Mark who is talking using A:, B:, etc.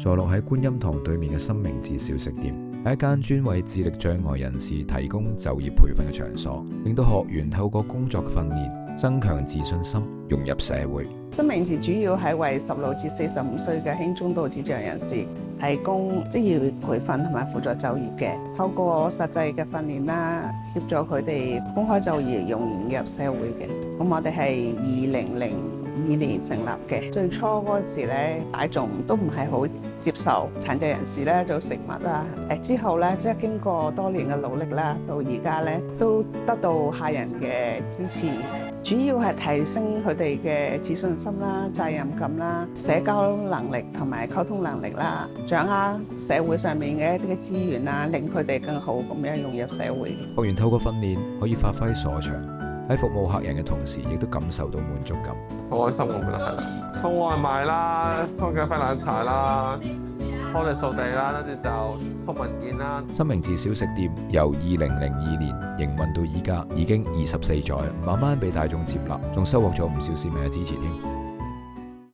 A: 坐落喺觀音堂對面嘅新明治小食店，係一間專為智力障礙人士提供就業培訓嘅場所，令到學員透過工作訓練增強自信心，融入社會。
B: 新明治主要係為16至45歲嘅輕中度智障人士提供職業培訓同埋輔助就業嘅，透過實際嘅訓練啦，協助佢哋公開就業，融入社會嘅。咁我哋係2002年成立嘅，最初嗰時咧，大眾都唔係好接受殘疾人士咧做食物啦。之後咧，即係經過多年嘅努力啦，到而家咧都得到客人嘅支持。主要係提升佢哋嘅自信心啦、責任感啦、社交能力同埋溝通能力啦，掌握社會上面嘅一啲資源啦，令佢哋更好咁樣融入社會。
A: 學員透過訓練可以發揮所長，喺服務客人嘅同時，亦都感受到滿足感。
C: 好開心咁樣係啦，送外賣啦，沖咖啡奶茶啦，幫你掃地啦，跟住就送文件啦。
A: 新明治小食店由2002年營運到依家，已經24載啦，慢慢被大眾接納，仲收穫咗唔少市民嘅支持添。